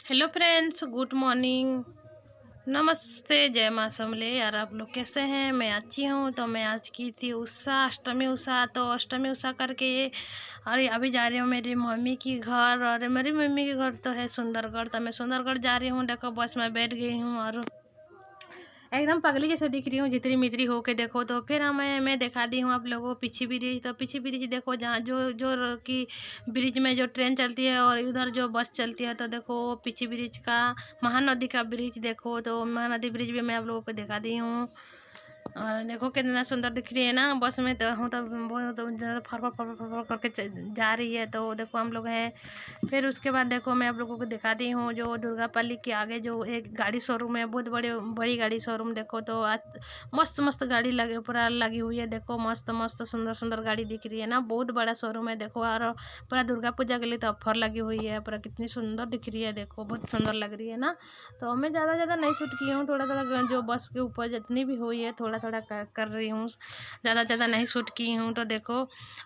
Hello friends, good morning, नमस्ते, जय माँ समले। यार आप लोग कैसे हैं? मैं अच्छी हूँ। तो मैं आज की थी उषा, अष्टमी उषा। तो अष्टमी उषा करके और अभी जा रही हूँ मेरी मम्मी की घर। और मेरी मम्मी के घर तो है सुंदरगढ़। तो मैं सुंदरगढ़ जा रही हूँ। देखो बस में बैठ गई हूँ और एकदम पगली जैसे दिख रही हूँ, जितनी मितरी होके देखो। तो फिर मैं दिखा दी हूँ आप लोगों को पीछे ब्रिज। तो पीछे ब्रिज देखो, जहाँ जो जो कि ब्रिज में जो ट्रेन चलती है और उधर जो बस चलती है। तो देखो पीछे ब्रिज का महानदी का ब्रिज देखो। तो महानदी ब्रिज भी मैं आप लोगों को दिखा दी हूँ। और देखो कितना सुंदर दिख रही है ना। बस में तो हूँ तो बहुत तो फर फर फर फर करके जा रही है। तो देखो हम लोग हैं। फिर उसके बाद देखो मैं आप लोगों को दिखा दी हूँ जो दुर्गापल्ली के आगे जो एक गाड़ी शोरूम है, बहुत बड़ी गाड़ी शोरूम। देखो तो आज मस्त मस्त गाड़ी लगे पूरा लगी हुई है। देखो मस्त मस्त सुंदर सुंदर गाड़ी दिख रही है ना। बहुत बड़ा शोरूम है देखो। और पूरा दुर्गा पूजा के लिए तो ऑफर लगी हुई है। पूरा कितनी सुंदर दिख रही है, देखो बहुत सुंदर लग रही है ना। तो मैं ज़्यादा नहीं शूट की हूँ, थोड़ा थोड़ा जो बस के ऊपर जितनी भी हुई है थोड़ा थोड़ा कर रही हूँ। ज़्यादा नहीं शूट की हूँ। तो देखो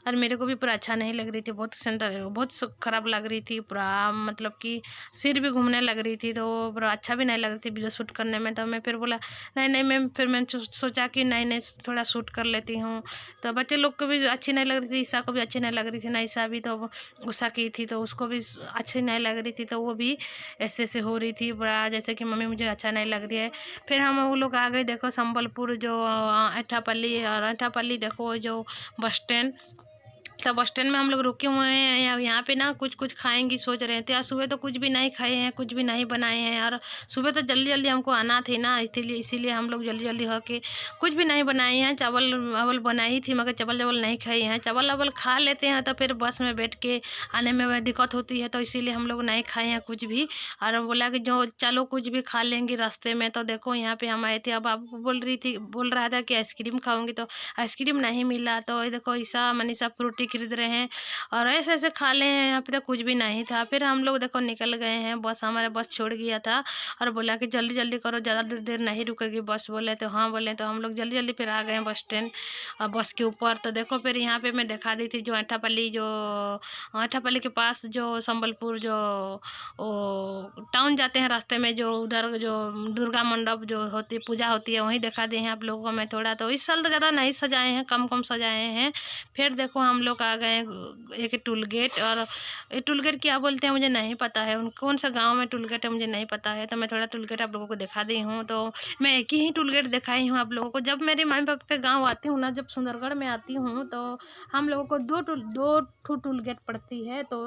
और मेरे को भी पूरा अच्छा नहीं लग रही थी, बहुत सुंदर, बहुत ख़राब लग रही थी पूरा। मतलब कि सिर भी घूमने लग रही थी। तो पूरा अच्छा भी नहीं लग रही थी वीडियो शूट करने में। तो मैं फिर बोला नहीं मैंने सोचा कि नहीं थोड़ा शूट कर लेती हूँ। तो बच्चे लोग को भी अच्छी नहीं लग रही थी, ईसा को भी अच्छी नहीं लग रही थी ना। ईसा भी तो उषा की थी तो उसको भी अच्छी नहीं लग रही थी। तो वो भी ऐसे हो रही थी बड़ा, जैसे कि मम्मी मुझे अच्छा नहीं लग रही है। फिर हम वो लोग आ गए देखो संबलपुर जो एठापल्ली। और एठापल्ली देखो जो बस स्टैंड। तो बस स्टैंड में हम लोग रुके हुए हैं। यहाँ पे ना कुछ खाएंगे सोच रहे थे। और सुबह तो कुछ भी नहीं खाए हैं, कुछ भी नहीं बनाए हैं। और सुबह तो जल्दी हमको आना थी ना, इसीलिए हम लोग जल्दी होके कुछ भी नहीं बनाए हैं। चावल वावल बनाई थी मगर चावल नहीं खाए हैं। चावल वावल खा लेते हैं तो फिर बस में बैठ के आने में दिक्कत होती है। तो इसीलिए हम लोग नहीं खाए हैं कुछ भी। और बोला कि जो चलो कुछ भी खा लेंगे रास्ते में। तो देखो यहाँ पे हम आए थे। अब आप बोल रहा था कि आइसक्रीम खाऊंगी, तो आइसक्रीम नहीं मिला। तो ये देखो ईसा मनीषा फ्रूटी खरीद रहे हैं और ऐसे खा ले हैं। यहाँ पे तो कुछ भी नहीं था। फिर हम लोग देखो निकल गए हैं। हमारे बस छोड़ गया था और बोला कि जल्दी करो, ज़्यादा देर नहीं रुकेगी बस। बोले तो हाँ बोले। तो हम लोग जल्दी फिर आ गए बस स्टैंड और बस के ऊपर। तो देखो फिर यहाँ पे मैं दिखा दी थी जो एठापल्ली के पास जो संबलपुर जो टाउन जाते हैं रास्ते में, जो उधर जो दुर्गा मंडप जो होती पूजा होती है, वहीं दिखा दी हैं आप लोगों को मैं थोड़ा। तो इस साल तो ज़्यादा नहीं सजाए हैं, कम सजाए हैं। फिर देखो हम लोग आ गए एक टूल गेट। और ये टूल गेट क्या बोलते हैं मुझे नहीं पता है, कौन सा गांव में टूल गेट है मुझे नहीं पता है। तो मैं थोड़ा टूल गेट आप लोगों को दिखा दी हूँ। तो मैं एक ही टूल गेट दिखाई हूँ आप लोगों को। जब मेरे मम्मी पापा के गाँव आती हूँ ना, जब सुंदरगढ़ में आती हूँ, तो हम लोगों को दो टूल गेट पड़ती है। तो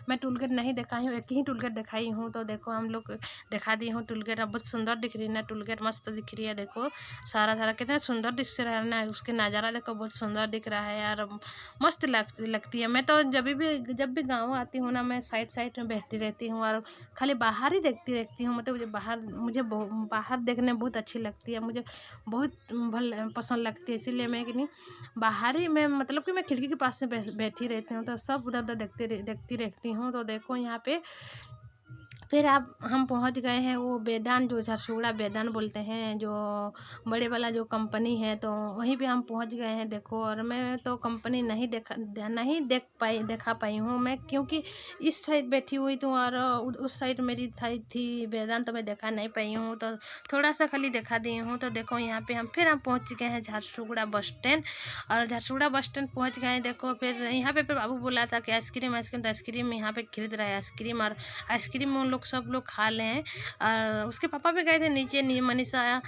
मैं टूल गेट नहीं दिखाई हूँ, एक ही टूल गेट दिखाई हूँ। तो देखो हम लोग दिखा दी हूँ टूल गेट। अब बहुत सुंदर दिख रही है ना, टूल गेट मस्त दिख रही है। देखो सारा कितना सुंदर दिख रहा है ना, उसके नज़ारा देखो बहुत सुंदर दिख रहा है यार, मस्त लगती है। मैं तो जब भी गाँव आती हूँ ना, मैं साइड में बैठती रहती हूँ और खाली बाहर ही देखती रहती हूँ। मतलब मुझे बाहर देखने बहुत अच्छी लगती है, मुझे बहुत पसंद लगती है। इसीलिए मैं कि नहीं बाहर ही मैं मतलब कि मैं खिड़की के पास से बैठी रहती हूँ। तो सब उधर उधर देखती रहती हूँ। तो देखो यहाँ पे फिर हम पहुंच गए हैं वो बेदान, जो झरसुगड़ा बेदान बोलते हैं, जो बड़े वाला जो कंपनी है। तो वहीं पे हम पहुंच गए हैं देखो। और मैं तो कंपनी नहीं देखा पाई हूँ मैं, क्योंकि इस साइड बैठी हुई थी और उस साइड मेरी थी बेदान। तो मैं देखा नहीं पाई हूँ, तो थोड़ा सा खाली दिखा दी हूँ। तो देखो यहाँ पे हम पहुँच गए हैं झरसुगड़ा बस स्टैंड। और झरसुगड़ा बस स्टैंड पहुँच गए देखो। फिर यहाँ पे बाबू बोला था कि आइसक्रीम तो आइसक्रीम यहाँ पे खरीद रहा है आइसक्रीम। और आइसक्रीम उन लोग सब लोग खा लें। और उसके पापा भी गए थे नीचे, मनीषा,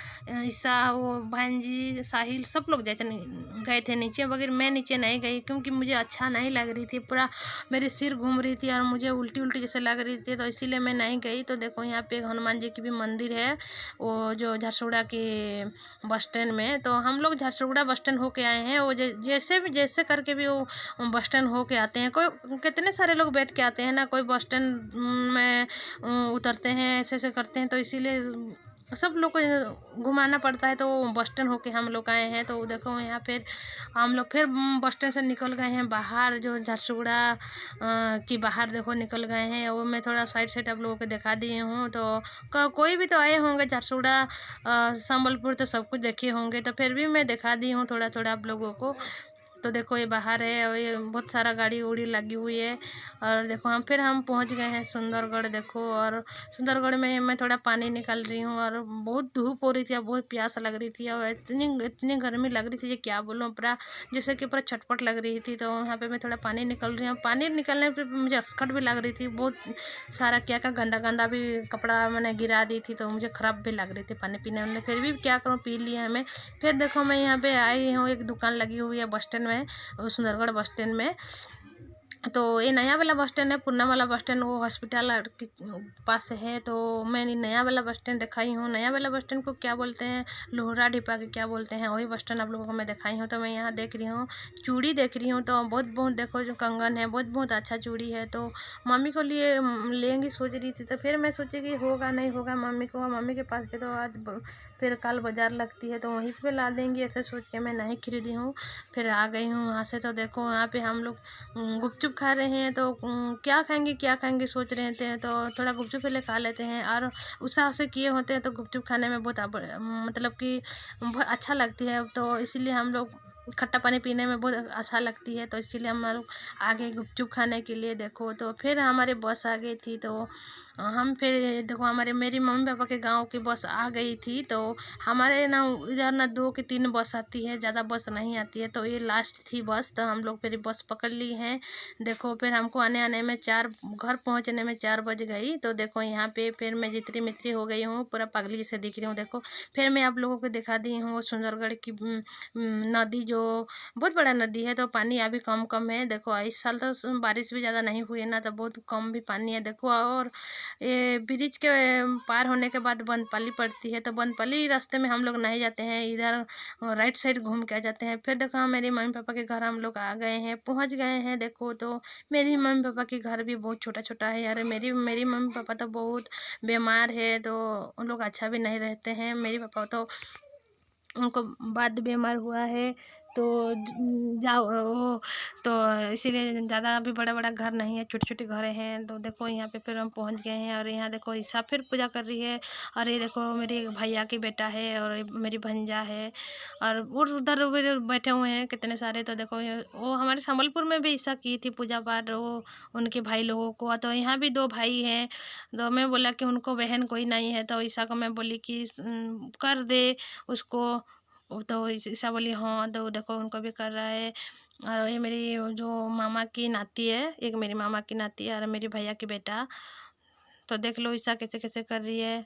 ईसा, वो बहन जी, साहिल, सब लोग गए थे नीचे। मगर मैं नीचे नहीं गई क्योंकि मुझे अच्छा नहीं लग रही थी, पूरा मेरे सिर घूम रही थी और मुझे उल्टी जैसे लग रही थी। तो इसीलिए मैं नहीं गई। तो देखो यहाँ पे हनुमान जी की भी मंदिर है, वो जो झरसुगड़ा के बस स्टैंड में। तो हम लोग झरसुगड़ा बस स्टैंड होके आए हैं। वो जैसे करके भी वो बस स्टैंड होके आते हैं। कोई कितने सारे लोग बैठ के आते हैं ना, कोई बस स्टैंड में उतरते हैं, ऐसे करते हैं। तो इसीलिए सब लोग को घुमाना पड़ता है। तो बस स्टैंड होके हम लोग आए हैं। तो देखो यहाँ फिर हम लोग फिर बस स्टैंड से निकल गए हैं बाहर, जो झरसुगड़ा की बाहर देखो निकल गए हैं। वो मैं थोड़ा साइड आप लोगों को दिखा दिए हूँ। तो कोई भी तो आए होंगे झरसुगड़ा संबलपुर, तो सब कुछ देखे होंगे। तो फिर भी मैं दिखा दी हूँ थोड़ा आप लोगों को। तो देखो ये बाहर है और ये बहुत सारा गाड़ी उड़ी लगी हुई है। और देखो हम पहुंच गए हैं सुंदरगढ़। देखो और सुंदरगढ़ में मैं थोड़ा पानी निकाल रही हूँ और बहुत धूप हो रही थी और बहुत प्यास लग रही थी और इतनी इतनी गर्मी लग रही थी, ये क्या बोलूँ, पूरा जैसे कि पूरा छटपट लग रही थी। तो वहाँ पे मैं थोड़ा पानी निकल रही हूँ। पानी निकलने पर मुझे अस्कट भी लग रही थी, बहुत सारा क्या क्या गंदा गंदा भी कपड़ा मैंने गिरा दी थी, तो मुझे ख़राब भी लग रही थी पानी पीने में। फिर भी क्या करूँ, पी लिया हमें। फिर देखो मैं यहाँ पे आई हूँ, एक दुकान लगी हुई है बस स्टैंड में, सुंदरगढ़ बस स्टैंड में। तो ये नया वाला बस स्टैंड है, पुराना वाला बस स्टैंड वो हॉस्पिटल के पास है। तो मैंने नया वाला बस स्टैंड दिखाई हूँ। नया वाला बस स्टैंड को क्या बोलते हैं, लोहरा डिपा के क्या बोलते हैं, वही बस स्टैंड आप लोगों को मैं दिखाई हूँ। तो मैं यहाँ देख रही हूँ, चूड़ी देख रही हूँ। तो बहुत बहुत देखो जो कंगन है, बहुत बहुत अच्छा चूड़ी है। तो मम्मी को लिए लेंगी सोच रही थी। तो फिर मैं सोची कि होगा नहीं होगा, मम्मी के पास भी तो आज फिर कल बाज़ार लगती है तो वहीं पे ला देंगी, ऐसे सोच के मैं नहीं खरीदी हूँ। फिर आ गई हूँ वहाँ से। तो देखो यहाँ पे हम लोग गुपचुप खा रहे हैं। तो क्या खाएंगे सोच रहे थे, तो थोड़ा गुपचुप पहले खा लेते हैं। और उत्साह से किए होते हैं तो गुपचुप खाने में बहुत मतलब कि बहुत अच्छा लगती है। तो इसीलिए हम लोग खट्टा पानी पीने में बहुत अच्छा लगती है, तो इसीलिए हम लोग आ गए गुपचुप खाने के लिए। देखो तो फिर हमारे बस आ गई थी। तो हम फिर देखो मेरी मम्मी पापा के गांव की बस आ गई थी। तो हमारे ना इधर ना 2 की 3 बस आती है, ज़्यादा बस नहीं आती है। तो ये लास्ट थी बस, तो हम लोग फिर बस पकड़ ली हैं। देखो फिर हमको आने में घर पहुंचने में 4 बज गई। तो देखो यहाँ पे फिर मैं जितनी मित्री हो गई हूँ, पूरा पगली जैसे दिख रही हूँ। देखो फिर मैं आप लोगों को दिखा दी हूँ सुंदरगढ़ की नदी, जो बहुत बड़ा नदी है। तो पानी अभी कम कम है। देखो इस साल तो बारिश भी ज़्यादा नहीं हुई है ना, तो बहुत कम भी पानी है। देखो और ये ब्रिज के पार होने के बाद बनपाली पड़ती है। तो बनपाली रास्ते में हम लोग नहीं जाते हैं, इधर राइट साइड घूम के आ जाते हैं। फिर देखो मेरे मम्मी पापा के घर हम लोग आ गए हैं, पहुंच गए हैं। देखो तो मेरी मम्मी पापा के घर भी बहुत छोटा छोटा है यार। मेरी मम्मी पापा तो बहुत बीमार है, तो उन लोग अच्छा भी नहीं रहते हैं। मेरी पापा तो उनको बाद बीमार हुआ है। तो जाओ वो, तो इसीलिए ज़्यादा अभी बड़ा बड़ा घर नहीं है, छोटे छोटे घर हैं। तो देखो यहाँ पे फिर हम पहुँच गए हैं और यहाँ देखो ईसा फिर पूजा कर रही है। और ये देखो मेरे भैया की बेटा है और मेरी भंजा है और उधर भी बैठे हुए हैं कितने सारे। तो देखो वो हमारे संबलपुर में भी ईसा की थी पूजा पाठ, वो उनके भाई लोगों को। तो यहाँ भी 2 भाई हैं। तो मैं बोला कि उनको बहन कोई नहीं है, तो ईसा को मैं बोली कि कर दे उसको। तो ईसा बोली हाँ। तो देखो उनको भी कर रहा है। और ये मेरी जो मामा की नाती है, एक मेरी मामा की नाती है और मेरी भैया की बेटा। तो देख लो ईसा कैसे कैसे कर रही है।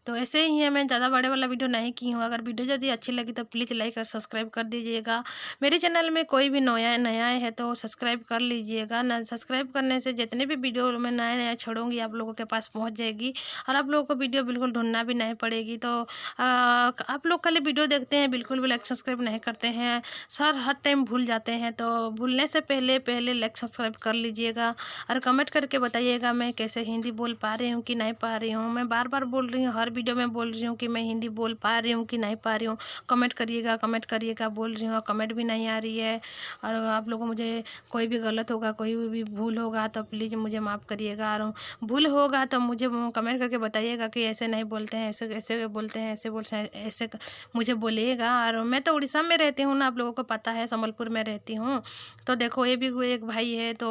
तो ऐसे ही है, मैं ज़्यादा बड़े वाला वीडियो नहीं की हूँ। अगर वीडियो यदि अच्छी लगी तो प्लीज़ लाइक और सब्सक्राइब कर दीजिएगा। मेरे चैनल में कोई भी नया है तो सब्सक्राइब कर लीजिएगा ना। सब्सक्राइब करने से जितने भी वीडियो मैं नया छोड़ूंगी आप लोगों के पास पहुँच जाएगी और आप लोगों को वीडियो बिल्कुल ढूंढना भी नहीं पड़ेगी। तो आप लोग खाली वीडियो देखते हैं, बिल्कुल भी लाइक सब्सक्राइब नहीं करते हैं सर, हर टाइम भूल जाते हैं। तो भूलने से पहले लाइक सब्सक्राइब कर लीजिएगा और कमेंट करके बताइएगा मैं कैसे हिंदी बोल पा रही हूँ कि नहीं पा रही हूँ। मैं बार बार बोल रही हूँ, हर वीडियो में बोल रही हूँ कि मैं हिंदी बोल पा रही हूँ कि नहीं पा रही हूँ। कमेंट करिएगा बोल रही हूँ, कमेंट भी नहीं आ रही है। और आप लोगों को मुझे कोई भी गलत होगा, कोई भी भूल होगा तो प्लीज़ मुझे माफ़ करिएगा। और भूल होगा तो मुझे कमेंट करके बताइएगा कि ऐसे नहीं बोलते हैं, ऐसे ऐसे बोलते हैं, ऐसे बोलते हैं, ऐसे मुझे बोलिएगा। और मैं तो उड़ीसा में रहती हूँ ना, आप लोगों को पता है, संबलपुर में रहती हूँ। तो देखो ये भी एक भाई है, तो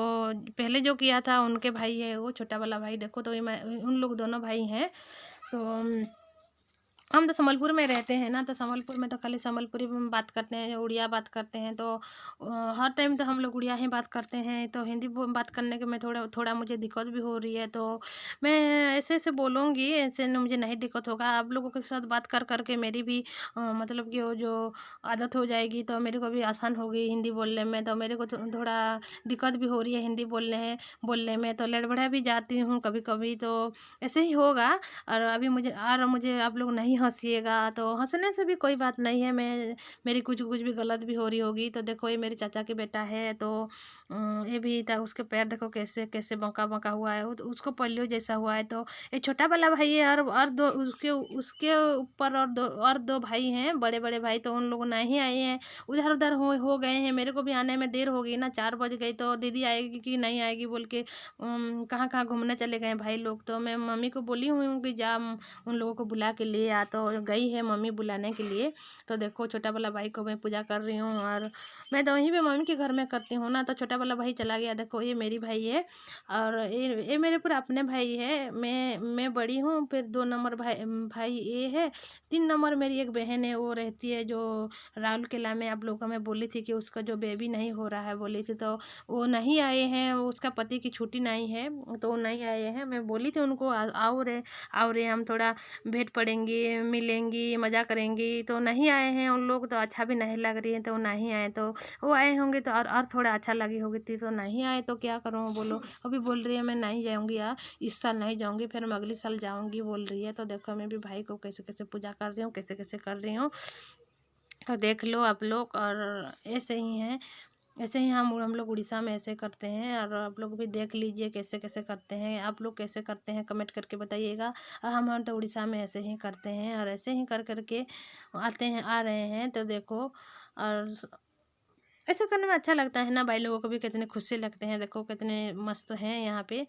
पहले जो किया था उनके भाई है वो छोटा वाला भाई। देखो तो ये उन लोग दोनों भाई हैं। तो हम तो संबलपुर में रहते हैं ना, तो संबलपुर में तो खाली संबलपुरी में बात करते हैं, उड़िया बात करते हैं। तो हर टाइम तो हम लोग उड़िया ही बात करते हैं। तो हिंदी बात करने के में थोड़ा मुझे दिक्कत भी हो रही है। तो मैं ऐसे ऐसे बोलूँगी, ऐसे मुझे नहीं दिक्कत होगा। आप लोगों के साथ बात कर करके मेरी भी मतलब कि वो जो आदत हो जाएगी, तो मेरे को भी आसान होगी हिंदी बोलने में। तो मेरे को थोड़ा दिक्कत भी हो रही है हिंदी बोलने में, तो लड़बड़ा भी जाती हूँ कभी कभी। तो ऐसे ही होगा। और अभी मुझे आप लोग नहीं हंसिएगा, तो हंसने से भी कोई बात नहीं है। मेरी कुछ भी गलत भी हो रही होगी। तो देखो ये मेरे चाचा के बेटा है। तो ये भी था, उसके पैर देखो कैसे कैसे बंका बंका हुआ है, उसको पोलियो जैसा हुआ है। तो ये छोटा वाला भाई है और दो उसके ऊपर और दो भाई हैं, बड़े बड़े भाई। तो उन लोग नहीं आए हैं, उधर उधर हो गए हैं। मेरे को भी आने में देर हो गई ना, 4 बज गई। तो दीदी आएगी कि नहीं आएगी बोल के कहाँ कहाँ घूमने चले गए भाई लोग। तो मैं मम्मी को बोली हूँ कि जा उन लोगों को बुला के ले आ तो गई है मम्मी बुलाने के लिए। तो देखो छोटा वाला भाई को मैं पूजा कर रही हूँ, और मैं तो वहीं पे मम्मी के घर में करती हूँ ना। तो छोटा वाला भाई चला गया, देखो ये मेरी भाई है, और ये मेरे पूरा अपने भाई है। मैं बड़ी हूँ, फिर 2 नंबर भाई ये है, 3 नंबर मेरी एक बहन है, वो रहती है जो राहुल किला में। आप लोगों को मैं बोली थी कि उसका जो बेबी नहीं हो रहा है बोली थी, तो वो नहीं आए हैं, उसका पति की छुट्टी नहीं है तो वो नहीं आए हैं। मैं बोली थी उनको आओ रे हम थोड़ा भेंट पड़ेंगी, मिलेंगी, मज़ा करेंगी, तो नहीं आए हैं उन लोग। तो अच्छा भी नहीं लग रही है तो नहीं आए, तो वो आए होंगे तो और थोड़ा अच्छा लगी होगी थी, तो नहीं आए तो क्या करूँ बोलो। अभी बोल रही है मैं नहीं जाऊँगी यार, इस साल नहीं जाऊँगी, फिर मैं अगले साल जाऊँगी बोल रही है। तो देखो मैं भी भाई को कैसे कैसे पूजा कर रही हूँ, कैसे कैसे कर रही हूँ, तो देख लो आप लोग। और ऐसे ही हैं, ऐसे ही हम लोग उड़ीसा में ऐसे करते हैं, और आप लोग भी देख लीजिए कैसे कैसे करते हैं। आप लोग कैसे करते हैं कमेंट करके बताइएगा। और हम तो उड़ीसा में ऐसे ही करते हैं, और ऐसे ही कर करके आ रहे हैं। तो देखो, और ऐसे करने में अच्छा लगता है ना, भाई लोगों को भी कितने खुशी लगते हैं। देखो कितने मस्त हैं यहाँ पे।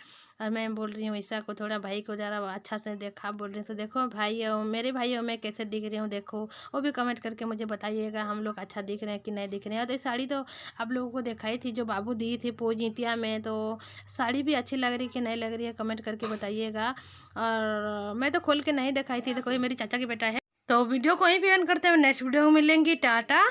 और मैं बोल रही हूँ ईसा को थोड़ा भाई को ज़रा अच्छा से देखा बोल रही हूँ। तो देखो भाई हो, मेरे भाई हो, मैं कैसे दिख रही हूँ देखो, वो भी कमेंट करके मुझे बताइएगा हम लोग अच्छा दिख रहे हैं कि नहीं दिख रहे हैं। और ये साड़ी तो आप लोगों को दिखाई थी जो बाबू दी थी पोजीतिया में, तो साड़ी भी अच्छी लग रही है कि नहीं लग रही है कमेंट करके बताइएगा। और मैं तो खोल के नहीं दिखाई थी। देखो ये मेरी चाचा की बेटा है। तो वीडियो को यहीं पे एंड करते हैं, नेक्स्ट वीडियो में मिलेंगी, टाटा।